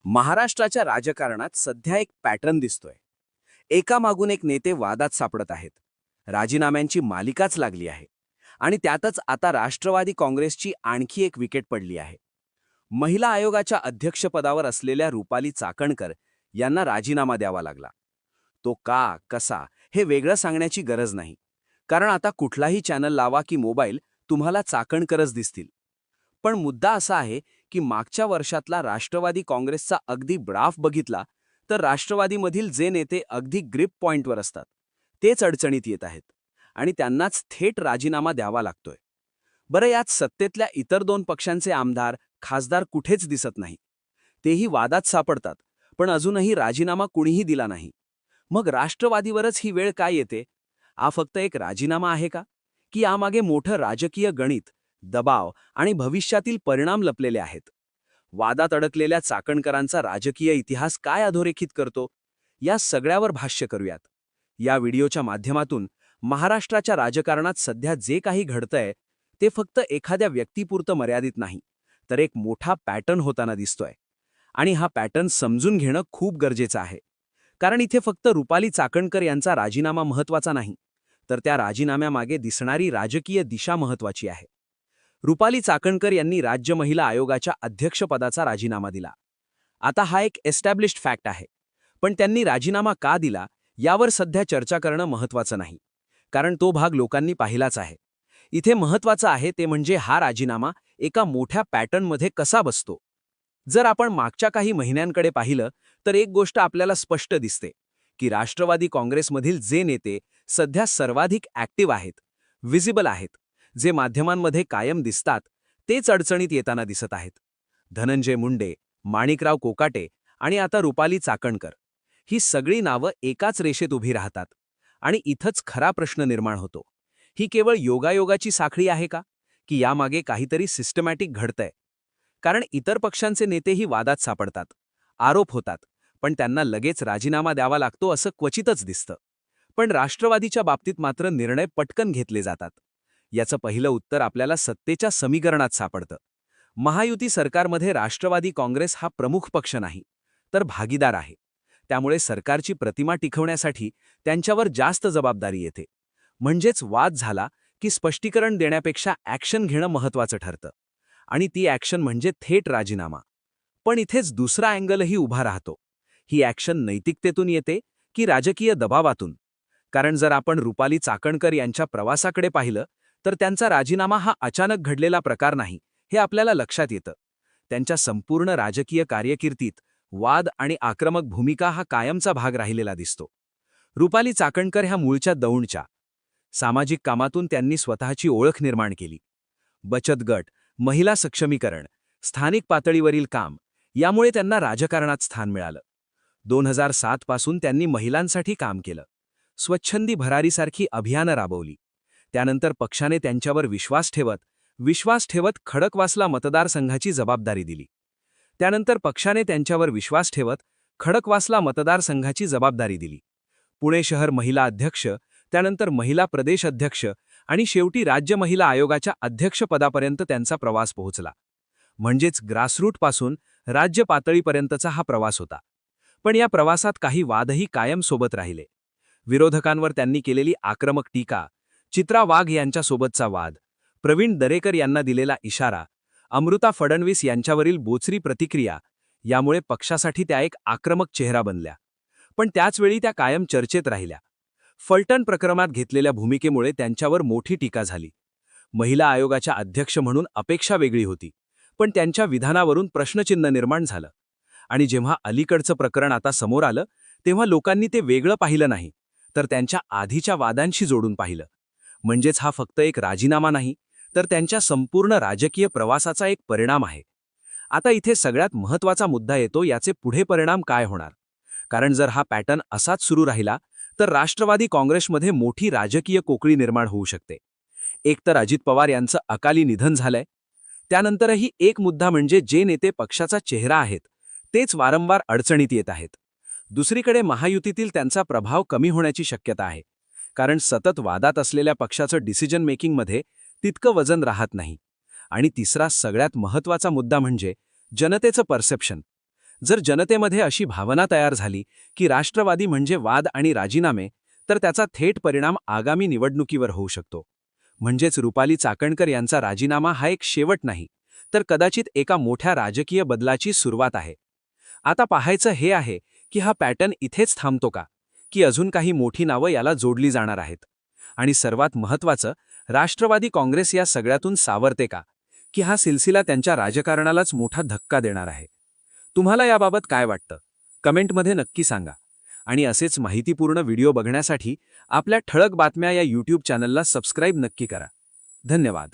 महाराष्ट्राच्या राजकारणात सध्या एक पॅटर्न दिसतोय. एकामागून एक नेते वादात सापडत आहेत. राजीनाम्यांची मालिकाच लागली आहे. आणि त्यातच आता राष्ट्रवादी काँग्रेसची आणखी एक विकेट पडली आहे. महिला आयोगाच्या अध्यक्षपदावर असलेल्या रुपाली चाकणकर यांना राजीनामा द्यावा लागला. तो का, कसा हे वेगळं सांगण्याची गरज नाही. कारण आता कुठलाही चॅनल लावा की मोबाईल, तुम्हाला चाकणकरच दिसतील. पण मुद्दा असा आहे की मागच्या वर्षातला राष्ट्रवादी काँग्रेसचा अगदी ग्राफ बघितला तर राष्ट्रवादीमधील जे नेते अगदी ग्रिप पॉइंटवर असतात तेच अडचणीत येत आहेत आणि त्यांनाच थेट राजीनामा द्यावा लागतोय. बरं, यात सत्तेतल्या इतर दोन पक्षांचे आमदार, खासदार कुठेच दिसत नाही. तेही वादात सापडतात, पण अजूनही राजीनामा कुणीही दिला नाही. मग राष्ट्रवादीवरच ही वेळ काय येते? हा फक्त एक राजीनामा आहे का, की यामागे मोठं राजकीय गणित, दबाव आणि भविष्यातील परिणाम लपलेले आहेत? वादात अडकलेल्या चाकणकरांचा राजकीय इतिहास काय अधोरेखित करतो, या सगळ्यावर भाष्य करूयात. या व्हिडिओच्या माध्यमातून महाराष्ट्राच्या राजकारणात सध्या जे काही घडतंय ते फक्त एखाद्या व्यक्तीपुरतं मर्यादित नाही, तर एक मोठा पॅटर्न होताना दिसतोय. आणि हा पॅटर्न समजून घेणं खूप गरजेचं आहे. कारण इथे फक्त रुपाली चाकणकर यांचा राजीनामा महत्त्वाचा नाही, तर त्या राजीनाम्यामागे दिसणारी राजकीय दिशा महत्त्वाची आहे. रुपाली चाकणकर यांनी राज्य महिला आयोगाच्या अध्यक्षपदाचा राजीनामा दिला. आता हा एक एस्टॅब्लिश्ड फॅक्ट आहे. पण त्यांनी राजीनामा का दिला यावर सध्या चर्चा करणं महत्त्वाचं नाही, कारण तो भाग लोकांनी पाहिलाच आहे. इथे महत्त्वाचं आहे ते म्हणजे हा राजीनामा एका मोठ्या पॅटर्नमध्ये कसा बसतो. जर आपण मागच्या काही महिन्यांकडे पाहिलं तर एक गोष्ट आपल्याला स्पष्ट दिसते की राष्ट्रवादी काँग्रेसमधील जे नेते सध्या सर्वाधिक ॲक्टिव्ह आहेत, व्हिजिबल आहेत, जे माध्यमांमध्ये कायम दिसतात, तेच अडचणीत येताना दिसत आहेत. धनंजय मुंडे, माणिकराव कोकाटे आणि आता रुपाली चाकणकर, ही सगळी नावं एकाच रेषेत उभी राहतात. आणि इथंच खरा प्रश्न निर्माण होतो. ही केवळ योगायोगाची साखळी आहे का, की यामागे काहीतरी सिस्टमॅटिक घडतंय? कारण इतर पक्षांचे नेतेही वादात सापडतात, आरोप होतात, पण त्यांना लगेच राजीनामा द्यावा लागतो असं क्वचितच दिसतं. पण राष्ट्रवादीच्या बाबतीत मात्र निर्णय पटकन घेतले जातात. याचं पहिलं उत्तर आपल्याला सत्तेच्या समीकरणात सापडतं. महायुती सरकारमध्ये राष्ट्रवादी काँग्रेस हा प्रमुख पक्ष नाही, तर भागीदार आहे. त्यामुळे सरकारची प्रतिमा टिकवण्यासाठी त्यांच्यावर जास्त जबाबदारी येते. म्हणजेच वाद झाला की स्पष्टीकरण देण्यापेक्षा ॲक्शन घेणं महत्त्वाचं ठरतं. आणि ती ॲक्शन म्हणजे थेट राजीनामा. पण इथेच दुसरा अँगलही उभा राहतो. ही ॲक्शन नैतिकतेतून येते की राजकीय दबावातून? कारण जर आपण रुपाली चाकणकर यांच्या प्रवासाकडे पाहिलं तर त्यांचा राजीनामा हा अचानक घडलेला प्रकार नाही, हे आपल्याला लक्षात येतं. त्यांच्या संपूर्ण राजकीय कारकिर्दीत वाद आणि आक्रमक भूमिका हा कायमचा भाग राहिलेला दिसतो. रुपाली चाकणकर ह्या मूळच्या दौंडच्या. सामाजिक कामातून त्यांनी स्वतःची ओळख निर्माण केली. बचत गट, महिला सक्षमीकरण, स्थानिक पातळीवरील काम, यामुळे त्यांना राजकारणात स्थान मिळालं. 2007 पासून त्यांनी महिलांसाठी काम केलं. स्वच्छंदी भरारीसारखी अभियानं राबवली. त्यानंतर पक्षाने त्यांच्यावर विश्वास ठेवत खडकवासला मतदारसंघाची जबाबदारी दिली. पुणे शहर महिला अध्यक्ष, त्यानंतर महिला प्रदेश अध्यक्ष आणि शेवटी राज्य महिला आयोगाच्या अध्यक्षपदापर्यंत त्यांचा प्रवास पोहोचला. म्हणजेच ग्रासरूटपासून राज्य पातळीपर्यंतचा हा प्रवास होता. पण या प्रवासात काही वादही कायम सोबत राहिले. विरोधकांवर त्यांनी केलेली आक्रमक टीका, चित्रा वाघ यांच्यासोबतचा वाद, प्रवीण दरेकर यांना दिलेला इशारा, अमृता फडणवीस यांच्यावरील बोचरी प्रतिक्रिया, यामुळे पक्षासाठी त्या एक आक्रमक चेहरा बनल्या. पण त्याचवेळी त्या कायम चर्चेत राहिल्या. फलटण प्रकरणात घेतलेल्या भूमिकेमुळे त्यांच्यावर मोठी टीका झाली. महिला आयोगाच्या अध्यक्ष म्हणून अपेक्षा वेगळी होती, पण त्यांच्या विधानावरून प्रश्नचिन्ह निर्माण झालं. आणि जेव्हा अलीकडचं प्रकरण आता समोर आलं तेव्हा लोकांनी ते वेगळं पाहिलं नाही, तर त्यांच्या आधीच्या वादांशी जोडून पाहिलं. म्हणजेच हा फक्त एक राजीनामा नाही, तर त्यांच्या संपूर्ण राजकीय प्रवासाचा एक परिणाम आहे. आता इथे सगळ्यात महत्त्वाचा मुद्दा येतो, याचे पुढे परिणाम काय होणार? कारण जर हा पॅटर्न असाच सुरू राहिला तर राष्ट्रवादी काँग्रेसमध्ये मोठी राजकीय पोकळी निर्माण होऊ शकते. एकतर अजित पवार यांचं अकाली निधन झालंय. त्यानंतरही एक मुद्दा म्हणजे जे नेते पक्षाचा चेहरा आहेत तेच वारंवार अडचणीत येत आहेत. दुसरीकडे महायुतीतील त्यांचा प्रभाव कमी होण्याची शक्यता आहे, कारण सतत वादात असलेल्या पक्षाचं डिसिजन मेकिंगमध्ये तितकं वजन राहत नाही. आणि तिसरा सगळ्यात महत्त्वाचा मुद्दा म्हणजे जनतेचं परसेप्शन. जर जनतेमध्ये अशी भावना तयार झाली की राष्ट्रवादी म्हणजे वाद आणि राजीनामे, तर त्याचा थेट परिणाम आगामी निवडणुकीवर होऊ शकतो. म्हणजेच रुपाली चाकणकर यांचा राजीनामा हा एक शेवट नाही, तर कदाचित एका मोठ्या राजकीय बदलाची सुरुवात आहे. आता पाहायचं हे आहे की हा पॅटर्न इथेच थांबतो का, की अजून काही मोठी नावं याला जोडली जाणार आहेत. आणि सर्वात महत्त्वाचं, राष्ट्रवादी काँग्रेस या सगळ्यातून सावरते का, की हा सिलसिला त्यांच्या राजकारणालाच मोठा धक्का देणार आहे. तुम्हाला याबाबत काय वाटतं? कमेंटमध्ये नक्की सांगा. आणि असेच माहितीपूर्ण व्हिडिओ बघण्यासाठी आपल्या ठळक बातम्या या यूट्यूब चॅनलला सबस्क्राईब नक्की करा. धन्यवाद.